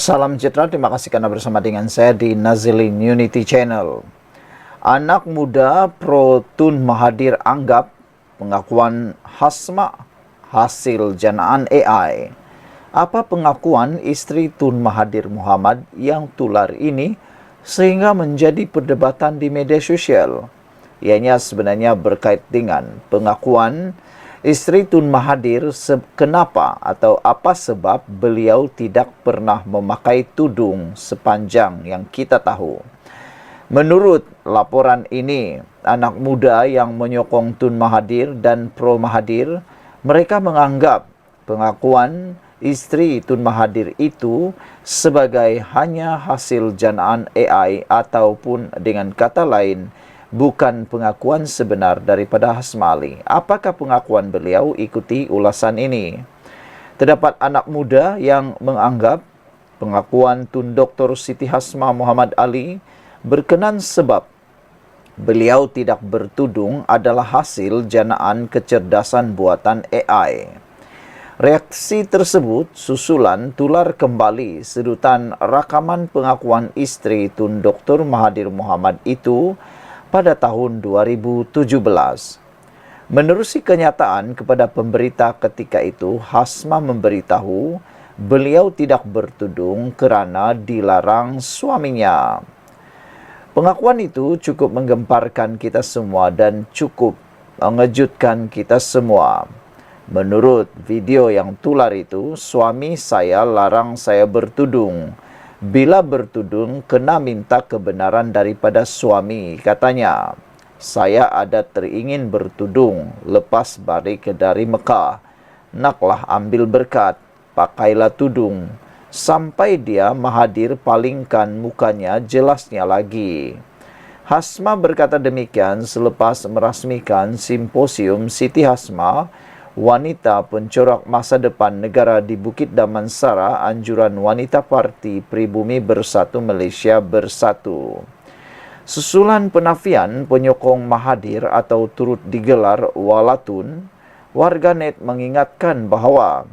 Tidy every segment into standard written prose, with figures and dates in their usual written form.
Salam sejahtera, terima kasih karena bersama dengan saya di Nazilin Unity Channel. Anak muda pro Tun Mahathir anggap pengakuan Hasma hasil janaan AI. Apa pengakuan istri Tun Mahathir Mohamad yang tular ini sehingga menjadi perdebatan di media sosial? Ianya sebenarnya berkait dengan pengakuan istri Tun Mahathir kenapa atau apa sebab beliau tidak pernah memakai tudung sepanjang yang kita tahu. Menurut laporan ini, anak muda yang menyokong Tun Mahathir dan pro Mahathir, mereka menganggap pengakuan istri Tun Mahathir itu sebagai hanya hasil janaan AI ataupun dengan kata lain, bukan pengakuan sebenar daripada Hasma Ali. Apakah pengakuan beliau? Ikuti ulasan ini. Terdapat anak muda yang menganggap pengakuan Tun Dr. Siti Hasma Muhammad Ali berkenan sebab beliau tidak bertudung adalah hasil janaan kecerdasan buatan AI. Reaksi tersebut susulan tular kembali sedutan rakaman pengakuan istri Tun Dr. Mahathir Mohamad itu pada tahun 2017. Menerusi kenyataan kepada pemberita ketika itu, Hasma memberitahu beliau tidak bertudung kerana dilarang suaminya. Pengakuan itu cukup menggemparkan kita semua dan cukup mengejutkan kita semua. Menurut video yang tular itu, suami saya larang saya bertudung. Bila bertudung, kena minta kebenaran daripada suami, katanya. Saya ada teringin bertudung lepas balik dari Mekah. Naklah ambil berkat, pakailah tudung. Sampai dia Mahathir palingkan mukanya jelasnya lagi. Hasma berkata demikian selepas merasmikan simposium Siti Hasma, wanita pencorak masa depan negara di Bukit Damansara, anjuran wanita Parti Pribumi Bersatu Malaysia Bersatu. Susulan penafian penyokong Mahathir atau turut digelar Walatun, warganet mengingatkan bahawa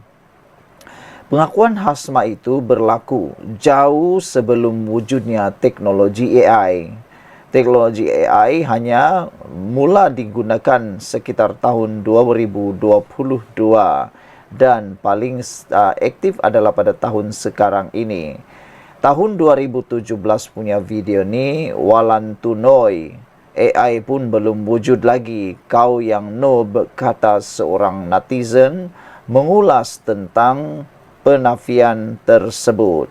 pengakuan Hasma itu berlaku jauh sebelum wujudnya teknologi AI. Teknologi AI hanya mula digunakan sekitar tahun 2022 dan paling aktif adalah pada tahun sekarang ini. Tahun 2017 punya video ni walantunoi. AI pun belum wujud lagi. Kau yang no, berkata seorang netizen mengulas tentang penafian tersebut.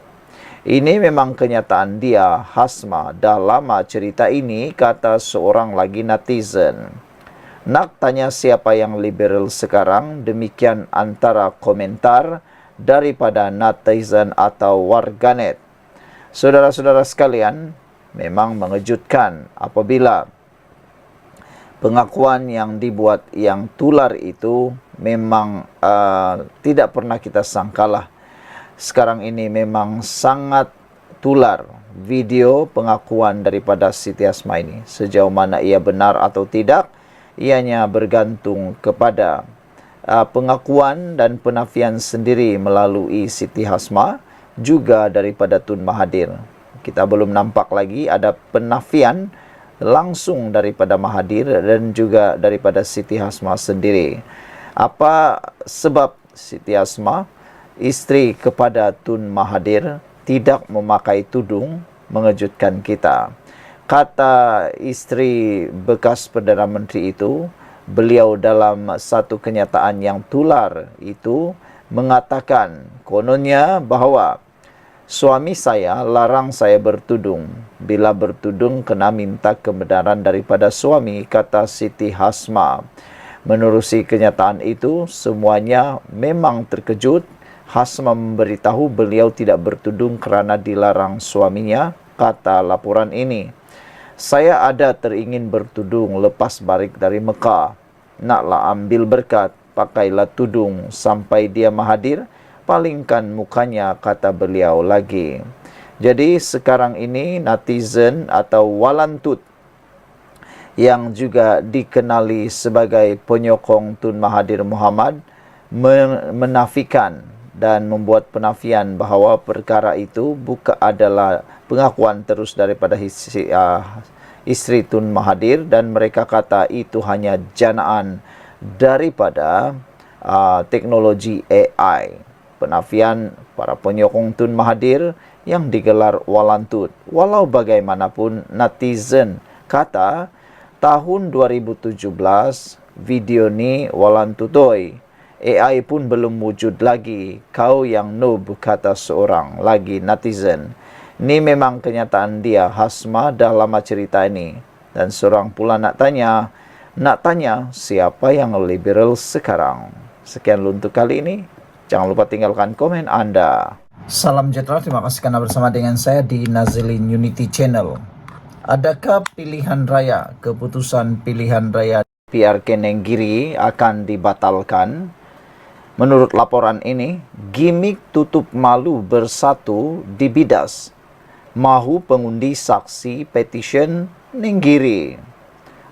Ini memang kenyataan dia, Hasma. Dah lama cerita ini, kata seorang lagi netizen. Nak tanya siapa yang liberal sekarang? Demikian antara komentar daripada netizen atau warganet. Saudara-saudara sekalian, memang mengejutkan apabila pengakuan yang dibuat yang tular itu memang tidak pernah kita sangkalah. Sekarang ini memang sangat tular video pengakuan daripada Siti Hasma ini. Sejauh mana ia benar atau tidak, ianya bergantung kepada pengakuan dan penafian sendiri melalui Siti Hasma, juga daripada Tun Mahathir. Kita belum nampak lagi ada penafian langsung daripada Mahathir dan juga daripada Siti Hasma sendiri. Apa sebab Siti Hasma, isteri kepada Tun Mahathir, tidak memakai tudung? Mengejutkan kita. Kata isteri bekas Perdana Menteri itu, beliau dalam satu kenyataan yang tular itu mengatakan kononnya bahawa suami saya larang saya bertudung. Bila bertudung kena minta kebenaran daripada suami, kata Siti Hasma. Menerusi kenyataan itu, semuanya memang terkejut. Hasma memberitahu beliau tidak bertudung kerana dilarang suaminya, kata laporan ini. Saya ada teringin bertudung lepas balik dari Mekah. Naklah ambil berkat, pakailah tudung. Sampai dia Mahathir palingkan mukanya, kata beliau lagi. Jadi sekarang ini netizen atau walantut yang juga dikenali sebagai penyokong Tun Mahathir Mohamad menafikan dan membuat penafian bahawa perkara itu bukan adalah pengakuan terus daripada isteri Tun Mahathir, dan mereka kata itu hanya janaan daripada teknologi AI. Penafian para penyokong Tun Mahathir yang digelar walantut. Walau bagaimanapun, netizen kata tahun 2017 video ni walantutoi. AI pun belum wujud lagi. Kau yang noob, kata seorang lagi netizen. Ni memang kenyataan dia. Hasma dah lama cerita ini. Dan seorang pula nak tanya siapa yang liberal sekarang. Sekian untuk kali ini. Jangan lupa tinggalkan komen Anda. Salam sejahtera, terima kasih karena bersama dengan saya di Nazilin Unity Channel. Adakah keputusan pilihan raya PRK Nenggiri akan dibatalkan? Menurut laporan ini, gimik tutup malu bersatu dibidas. Mahu pengundi saksi petition Nenggiri.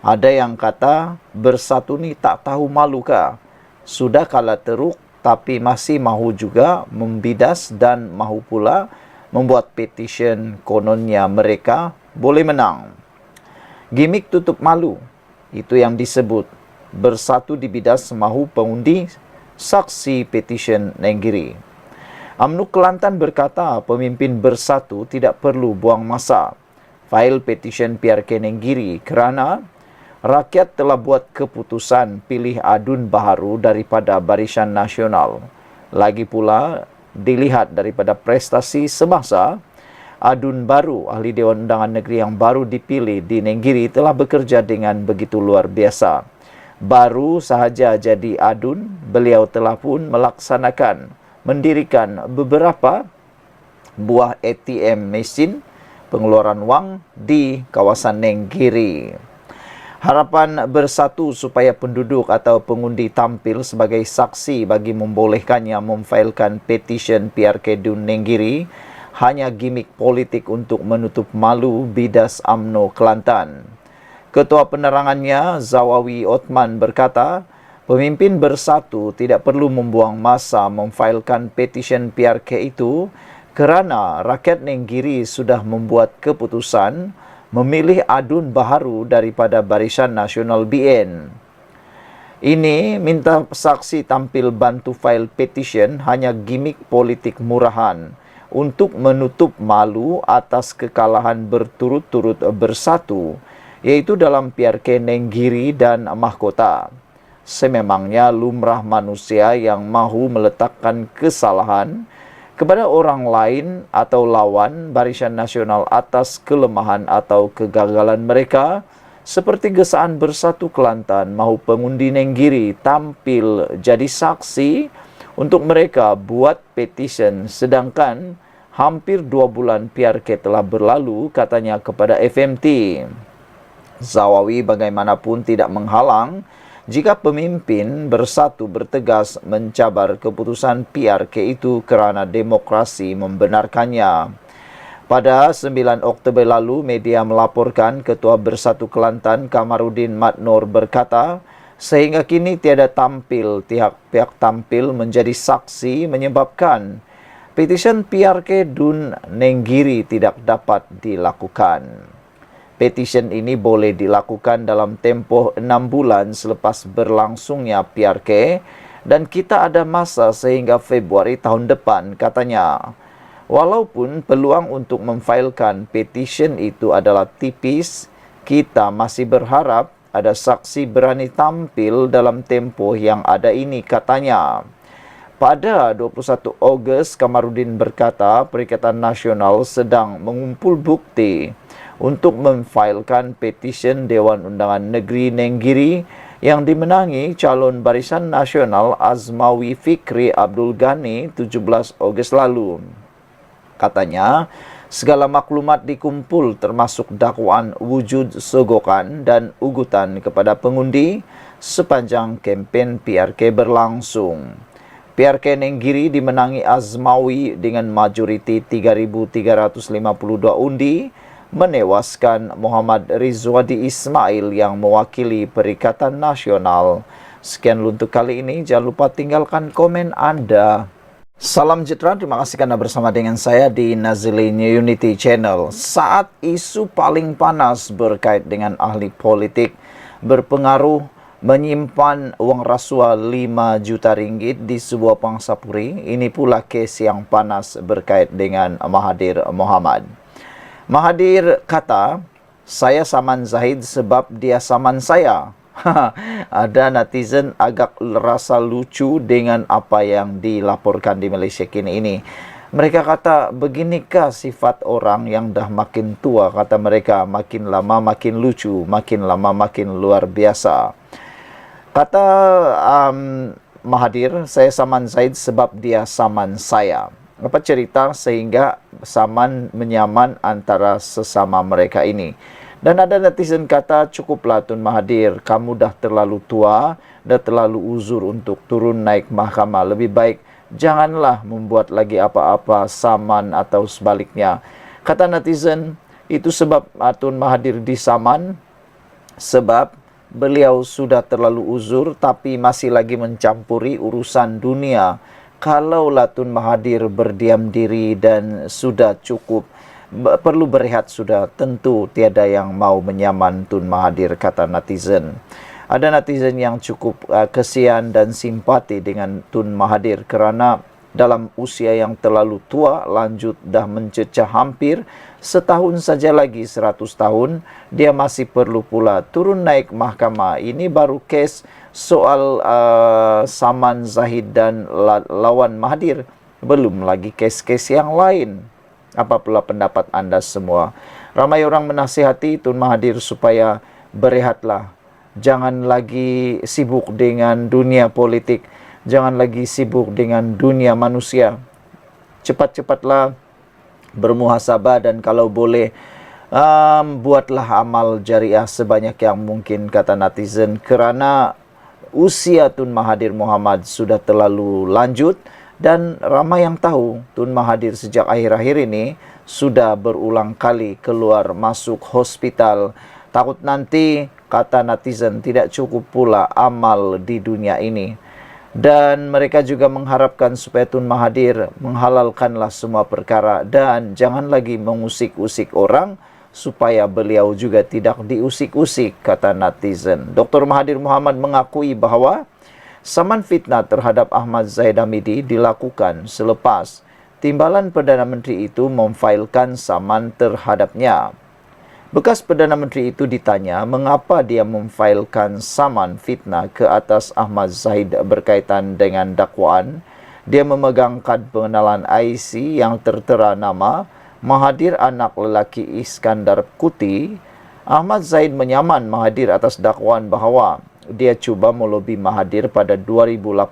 Ada yang kata bersatu ni tak tahu malu kah? Sudah kalah teruk tapi masih mahu juga membidas dan mahu pula membuat petition kononnya mereka boleh menang. Gimik tutup malu, itu yang disebut bersatu dibidas mahu pengundi saksi petition Nenggiri. UMNO Kelantan berkata pemimpin bersatu tidak perlu buang masa fail petition PRK Nenggiri kerana rakyat telah buat keputusan pilih adun baharu daripada Barisan Nasional. Lagi pula, dilihat daripada prestasi semasa, adun baru ahli Dewan Undangan Negeri yang baru dipilih di Nenggiri telah bekerja dengan begitu luar biasa. Baru sahaja jadi adun, beliau telah pun mendirikan beberapa buah ATM mesin pengeluaran wang di kawasan Nenggiri. Harapan bersatu supaya penduduk atau pengundi tampil sebagai saksi bagi membolehkannya memfailkan petition PRK Dun Nenggiri hanya gimik politik untuk menutup malu bidas UMNO Kelantan. Ketua penerangannya, Zawawi Othman berkata, pemimpin bersatu tidak perlu membuang masa memfailkan petition PRK itu kerana rakyat Nenggiri sudah membuat keputusan memilih adun baharu daripada Barisan Nasional BN. Ini minta saksi tampil bantu file petition hanya gimik politik murahan untuk menutup malu atas kekalahan berturut-turut bersatu, iaitu dalam PRK Nenggiri dan Mahkota. Sememangnya lumrah manusia yang mahu meletakkan kesalahan kepada orang lain atau lawan Barisan Nasional atas kelemahan atau kegagalan mereka, seperti Gesaan Bersatu Kelantan mahu pengundi Nenggiri tampil jadi saksi untuk mereka buat petition, sedangkan hampir 2 bulan PRK telah berlalu, katanya kepada FMT. Zawawi bagaimanapun tidak menghalang jika pemimpin bersatu bertegas mencabar keputusan PRK itu kerana demokrasi membenarkannya. Pada 9 Oktober lalu, media melaporkan Ketua Bersatu Kelantan Kamarudin Matnor berkata, sehingga kini tiada pihak tampil menjadi saksi menyebabkan petition PRK Dun Nenggiri tidak dapat dilakukan. Petition ini boleh dilakukan dalam tempoh 6 bulan selepas berlangsungnya PRK dan kita ada masa sehingga Februari tahun depan, katanya. Walaupun peluang untuk memfailkan petition itu adalah tipis, kita masih berharap ada saksi berani tampil dalam tempoh yang ada ini, katanya. Pada 21 Ogos, Kamarudin berkata Perikatan Nasional sedang mengumpul bukti untuk memfailkan petition Dewan Undangan Negeri Nenggiri yang dimenangi calon Barisan Nasional Azmawi Fikri Abdul Ghani 17 Ogos lalu. Katanya, segala maklumat dikumpul termasuk dakwaan wujud sogokan dan ugutan kepada pengundi sepanjang kempen PRK berlangsung. PRK Nenggiri dimenangi Azmawi dengan majoriti 3,352 undi, menewaskan Muhammad Rizwadi Ismail yang mewakili Perikatan Nasional. Sekian untuk kali ini, jangan lupa tinggalkan komen Anda. Salam sejahtera, terima kasih karena bersama dengan saya di Nazilin Unity Channel. Saat isu paling panas berkait dengan ahli politik berpengaruh menyimpan uang rasuah 5 juta ringgit di sebuah pangsapuri, ini pula kes yang panas berkait dengan Mahathir Mohamad. Mahathir kata, saya saman Zahid sebab dia saman saya. Ada netizen agak rasa lucu dengan apa yang dilaporkan di Malaysia kini ini. Mereka kata, beginikah sifat orang yang dah makin tua? Kata mereka, makin lama makin lucu, makin lama makin luar biasa. Kata Mahathir, saya saman Zaid sebab dia saman saya. Apa cerita sehingga saman menyaman antara sesama mereka ini? Dan ada netizen kata, cukuplah Tun Mahathir, kamu dah terlalu tua, dah terlalu uzur untuk turun naik mahkamah. Lebih baik janganlah membuat lagi apa-apa saman atau sebaliknya. Kata netizen, itu sebab Tun Mahathir disaman, sebab beliau sudah terlalu uzur tapi masih lagi mencampuri urusan dunia. Kalaulah Tun Mahathir berdiam diri dan sudah cukup, perlu berehat sudah, tentu tiada yang mau menyaman Tun Mahathir, kata netizen. Ada netizen yang cukup kesian dan simpati dengan Tun Mahathir kerana dalam usia yang terlalu tua, lanjut dah mencecah hampir setahun saja lagi 100 tahun, dia masih perlu pula turun naik mahkamah. Ini baru kes soal saman Zahid dan lawan Mahathir, belum lagi kes-kes yang lain. Apa pula pendapat anda semua? Ramai orang menasihati Tun Mahathir supaya berehatlah. Jangan lagi sibuk dengan dunia politik. Jangan lagi sibuk dengan dunia manusia. Cepat-cepatlah bermuhasabah dan kalau boleh buatlah amal jariah sebanyak yang mungkin, kata netizen. Kerana usia Tun Mahathir Mohamad sudah terlalu lanjut. Dan ramai yang tahu Tun Mahathir sejak akhir-akhir ini sudah berulang kali keluar masuk hospital. Takut nanti, kata netizen, tidak cukup pula amal di dunia ini. Dan mereka juga mengharapkan supaya Tun Mahathir menghalalkanlah semua perkara dan jangan lagi mengusik-usik orang supaya beliau juga tidak diusik-usik, kata netizen. Dr. Mahathir Mohamad mengakui bahawa saman fitnah terhadap Ahmad Zahid Hamidi dilakukan selepas timbalan Perdana Menteri itu memfailkan saman terhadapnya. Bekas Perdana Menteri itu ditanya mengapa dia memfailkan saman fitnah ke atas Ahmad Zahid berkaitan dengan dakwaan. Dia memegang kad pengenalan IC yang tertera nama Mahathir anak lelaki Iskandar Kuti. Ahmad Zahid menyaman Mahathir atas dakwaan bahawa dia cuba melobi Mahathir pada 2018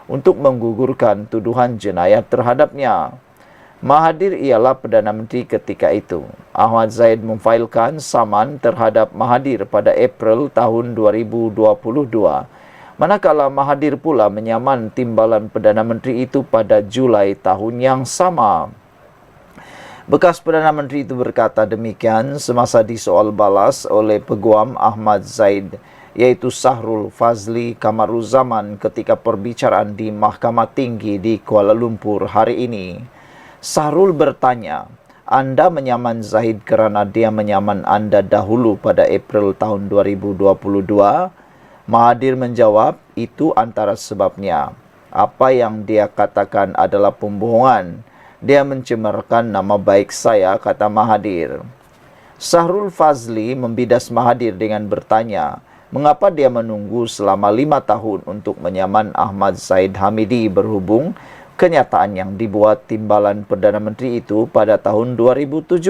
untuk menggugurkan tuduhan jenayah terhadapnya. Mahathir ialah Perdana Menteri ketika itu. Ahmad Zahid memfailkan saman terhadap Mahathir pada April tahun 2022. Manakala Mahathir pula menyaman timbalan Perdana Menteri itu pada Julai tahun yang sama. Bekas Perdana Menteri itu berkata demikian semasa disoal balas oleh peguam Ahmad Zahid, yaitu Sahrul Fazli Kamaruzaman ketika perbicaraan di Mahkamah Tinggi di Kuala Lumpur hari ini. Sahrul bertanya, anda menyaman Zahid kerana dia menyaman anda dahulu pada April tahun 2022? Mahathir menjawab, itu antara sebabnya. Apa yang dia katakan adalah pembohongan. Dia mencemarkan nama baik saya, kata Mahathir. Sahrul Fazli membidas Mahathir dengan bertanya, mengapa dia menunggu selama 5 tahun untuk menyaman Ahmad Zahid Hamidi berhubung kenyataan yang dibuat timbalan Perdana Menteri itu pada tahun 2017.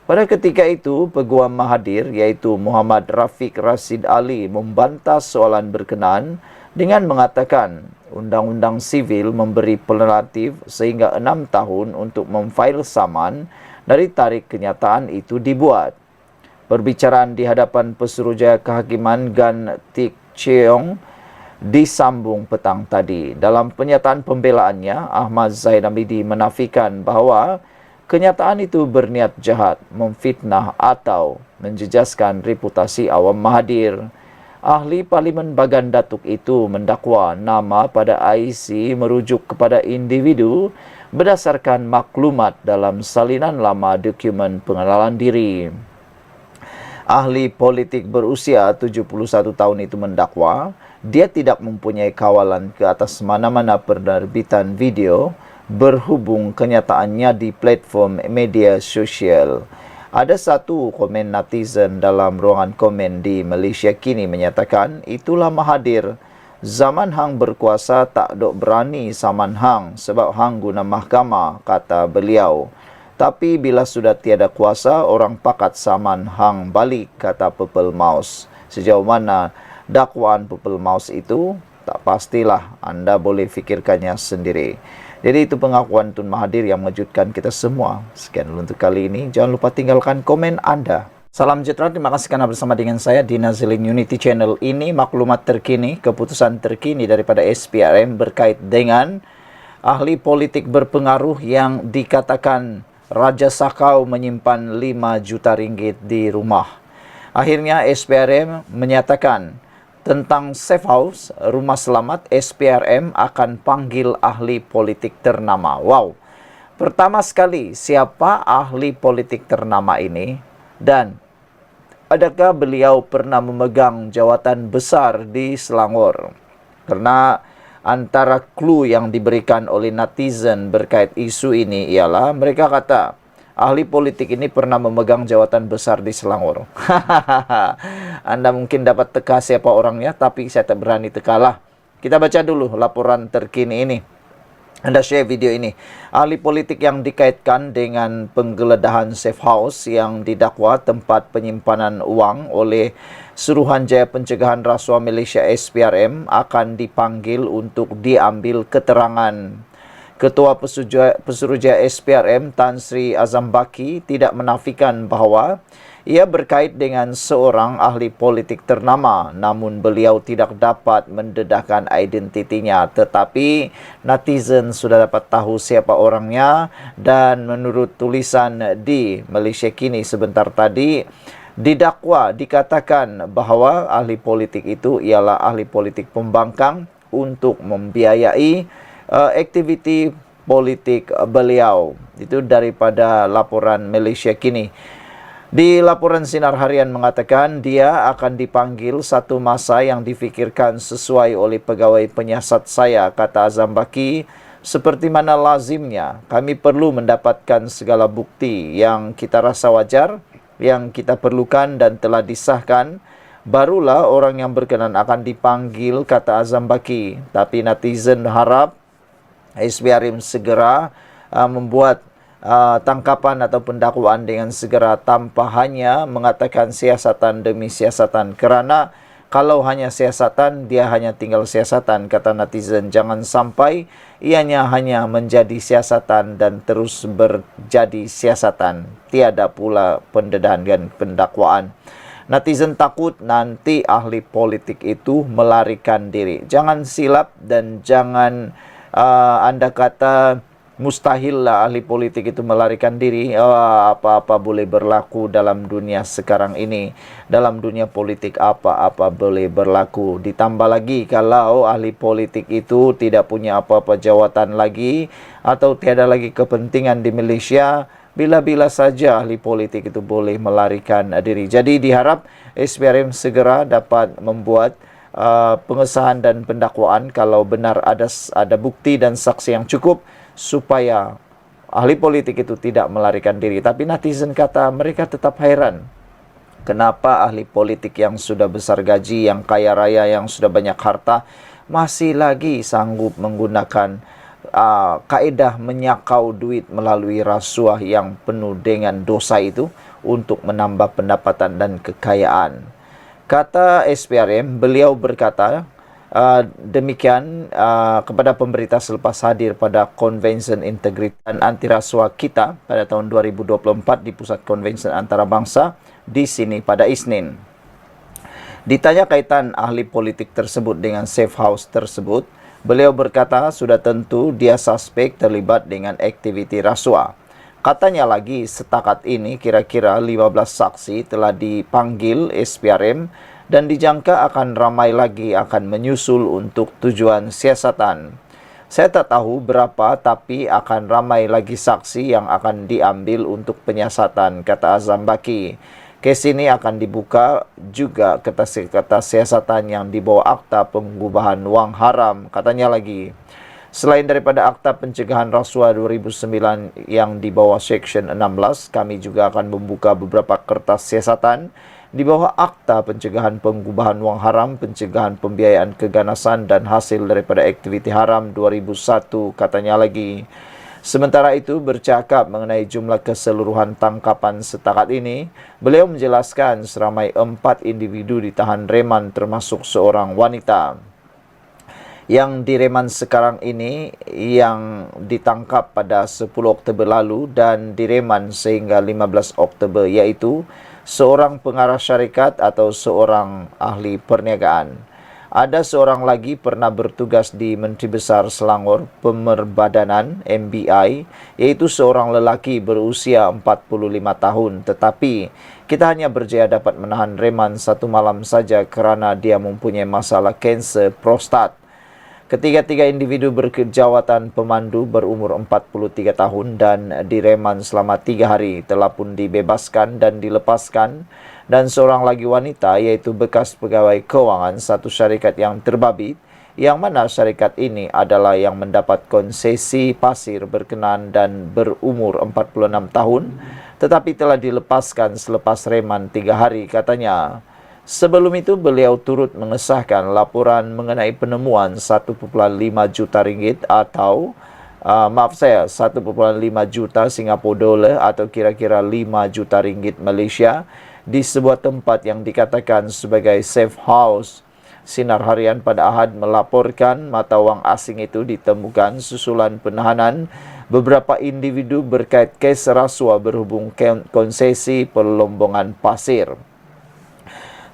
Pada ketika itu, peguam Mahathir iaitu Muhammad Rafiq Rashid Ali membantah soalan berkenaan dengan mengatakan Undang-Undang Sivil memberi peleratif sehingga 6 tahun untuk memfail saman dari tarikh kenyataan itu dibuat. Perbicaraan di hadapan Pesuruhjaya Kehakiman Gan Teck Cheong disambung petang tadi. Dalam pernyataan pembelaannya, Ahmad Zahid Hamidi menafikan bahawa kenyataan itu berniat jahat, memfitnah atau menjejaskan reputasi awam Mahathir. Ahli Parlimen Bagan Datuk itu mendakwa nama pada IC merujuk kepada individu berdasarkan maklumat dalam salinan lama dokumen pengenalan diri. Ahli politik berusia 71 tahun itu mendakwa dia tidak mempunyai kawalan ke atas mana-mana penerbitan video berhubung kenyataannya di platform media sosial. Ada satu komen netizen dalam ruangan komen di Malaysia kini menyatakan, itulah Mahathir. Zaman hang berkuasa tak dok berani saman hang sebab hang guna mahkamah, kata beliau. Tapi bila sudah tiada kuasa, orang pakat saman hang balik, kata Purple Mouse. Sejauh mana dakwaan Purple Mouse itu, tak pastilah, anda boleh fikirkannya sendiri. Jadi itu pengakuan Tun Mahathir yang mengejutkan kita semua. Sekian dulu untuk kali ini. Jangan lupa tinggalkan komen anda. Salam sejahtera, terima kasih karena bersama dengan saya di Nazilin Unity Channel ini. Maklumat terkini, keputusan terkini daripada SPRM berkait dengan ahli politik berpengaruh yang dikatakan Raja Sakau menyimpan 5 juta ringgit di rumah. Akhirnya SPRM menyatakan tentang safe house, rumah selamat, SPRM akan panggil ahli politik ternama. Wow. Pertama sekali, siapa ahli politik ternama ini? Dan adakah beliau pernah memegang jawatan besar di Selangor? Karena antara clue yang diberikan oleh netizen berkait isu ini ialah mereka kata ahli politik ini pernah memegang jawatan besar di Selangor. Anda mungkin dapat teka siapa orangnya, tapi saya tak berani tekalah. Kita baca dulu laporan terkini ini. Anda share video ini. Ahli politik yang dikaitkan dengan penggeledahan safe house yang didakwa tempat penyimpanan uang oleh Suruhanjaya Pencegahan Rasuah Malaysia SPRM akan dipanggil untuk diambil keterangan. Ketua Pesuruhjaya SPRM Tan Sri Azam Baki tidak menafikan bahawa ia berkait dengan seorang ahli politik ternama, namun beliau tidak dapat mendedahkan identitinya. Tetapi netizen sudah dapat tahu siapa orangnya, dan menurut tulisan di Malaysia Kini sebentar tadi, didakwa dikatakan bahawa ahli politik itu ialah ahli politik pembangkang untuk membiayai aktiviti politik beliau. Itu daripada laporan Malaysia Kini. Di laporan Sinar Harian mengatakan dia akan dipanggil satu masa yang difikirkan sesuai oleh pegawai penyiasat saya, kata Azam Baki. Seperti mana lazimnya, kami perlu mendapatkan segala bukti yang kita rasa wajar, yang kita perlukan dan telah disahkan. Barulah orang yang berkenan akan dipanggil, kata Azam Baki. Tapi netizen harap SPRM segera membuat tangkapan atau pendakwaan dengan segera tanpa hanya mengatakan siasatan demi siasatan. Kerana kalau hanya siasatan, dia hanya tinggal siasatan, kata netizen. Jangan sampai ianya hanya menjadi siasatan dan terus berjadi siasatan. Tiada pula pendedahan dan pendakwaan. Netizen takut nanti ahli politik itu melarikan diri. Jangan silap dan jangan anda kata mustahil lah ahli politik itu melarikan diri. Apa-apa boleh berlaku dalam dunia sekarang ini. Dalam dunia politik apa-apa boleh berlaku. Ditambah lagi kalau ahli politik itu tidak punya apa-apa jawatan lagi atau tiada lagi kepentingan di Malaysia, bila-bila saja ahli politik itu boleh melarikan diri. Jadi diharap SPRM segera dapat membuat pengesahan dan pendakwaan kalau benar ada bukti dan saksi yang cukup supaya ahli politik itu tidak melarikan diri. Tapi netizen kata mereka tetap heran. Kenapa ahli politik yang sudah besar gaji, yang kaya raya, yang sudah banyak harta, masih lagi sanggup menggunakan kaedah menyakau duit melalui rasuah yang penuh dengan dosa itu untuk menambah pendapatan dan kekayaan. Kata SPRM, beliau berkata demikian kepada pemberita selepas hadir pada Konvensyen Integritas dan Anti Rasuah kita pada tahun 2024 di Pusat Konvensyen Antarabangsa di sini pada Isnin. Ditanya kaitan ahli politik tersebut dengan safe house tersebut, beliau berkata sudah tentu dia suspek terlibat dengan aktiviti rasuah. Katanya lagi setakat ini kira-kira 15 saksi telah dipanggil SPRM dan dijangka akan ramai lagi akan menyusul untuk tujuan siasatan. Saya tak tahu berapa, tapi akan ramai lagi saksi yang akan diambil untuk penyiasatan, kata Azam Baki. Kes ini akan dibuka juga kertas-kertas siasatan yang dibawa akta pengubahan wang haram, katanya lagi. Selain daripada Akta Pencegahan Rasuah 2009 yang di bawah Section 16, kami juga akan membuka beberapa kertas siasatan di bawah Akta Pencegahan Pengubahan Wang Haram, Pencegahan Pembiayaan Keganasan dan Hasil daripada Aktiviti Haram 2001, katanya lagi. Sementara itu, bercakap mengenai jumlah keseluruhan tangkapan setakat ini, beliau menjelaskan seramai 4 individu ditahan reman termasuk seorang wanita. Yang direman sekarang ini yang ditangkap pada 10 Oktober lalu dan direman sehingga 15 Oktober, iaitu seorang pengarah syarikat atau seorang ahli perniagaan. Ada seorang lagi pernah bertugas di Menteri Besar Selangor Pemerbadanan MBI, iaitu seorang lelaki berusia 45 tahun, tetapi kita hanya berjaya dapat menahan reman 1 malam saja kerana dia mempunyai masalah kanser prostat. Ketiga-tiga individu berkejawatan pemandu berumur 43 tahun dan direman selama 3 hari telah pun dibebaskan dan dilepaskan, dan seorang lagi wanita iaitu bekas pegawai kewangan satu syarikat yang terbabit, yang mana syarikat ini adalah yang mendapat konsesi pasir berkenan dan berumur 46 tahun, tetapi telah dilepaskan selepas reman 3 hari, katanya. Sebelum itu, beliau turut mengesahkan laporan mengenai penemuan 1,5 juta ringgit atau 1,5 juta Singapura dolar atau kira-kira 5 juta ringgit Malaysia di sebuah tempat yang dikatakan sebagai safe house. Sinar Harian pada Ahad melaporkan mata wang asing itu ditemukan susulan penahanan beberapa individu berkait kes rasuah berhubung konsesi pelombongan pasir.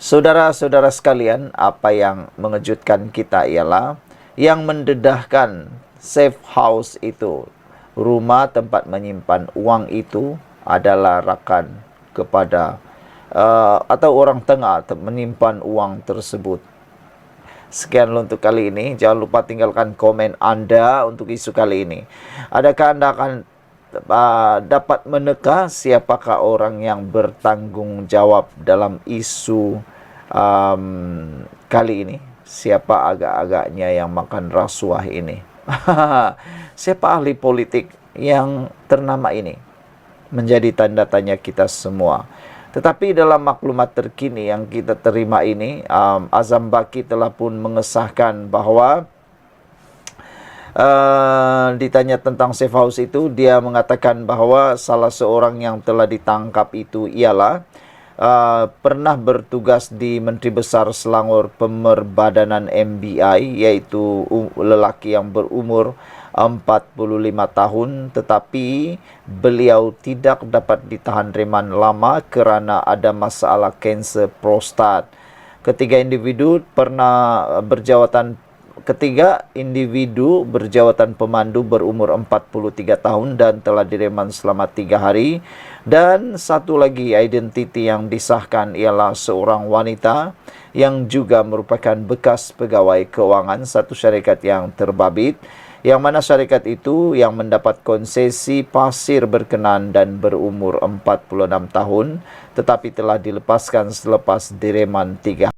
Saudara-saudara sekalian, apa yang mengejutkan kita ialah yang mendedahkan safe house itu, rumah tempat menyimpan uang itu adalah rakan kepada atau orang tengah menyimpan uang tersebut. Sekian untuk kali ini. Jangan lupa tinggalkan komen Anda untuk isu kali ini. Adakah Anda akan dapat meneka siapakah orang yang bertanggung jawab dalam isu kali ini? Siapa agak-agaknya yang makan rasuah ini? Siapa ahli politik yang ternama ini? Menjadi tanda tanya kita semua. Tetapi dalam maklumat terkini yang kita terima ini, Azam Baki telah pun mengesahkan bahawa ditanya tentang safe house itu, dia mengatakan bahawa salah seorang yang telah ditangkap itu ialah pernah bertugas di Menteri Besar Selangor Pemerbadanan MBI, iaitu lelaki yang berumur 45 tahun, tetapi beliau tidak dapat ditahan reman lama kerana ada masalah kanser prostat. Ketiga individu berjawatan pemandu berumur 43 tahun dan telah direman selama 3 hari. Dan satu lagi identiti yang disahkan ialah seorang wanita yang juga merupakan bekas pegawai kewangan satu syarikat yang terbabit, yang mana syarikat itu yang mendapat konsesi pasir berkenan dan berumur 46 tahun, tetapi telah dilepaskan selepas direman 3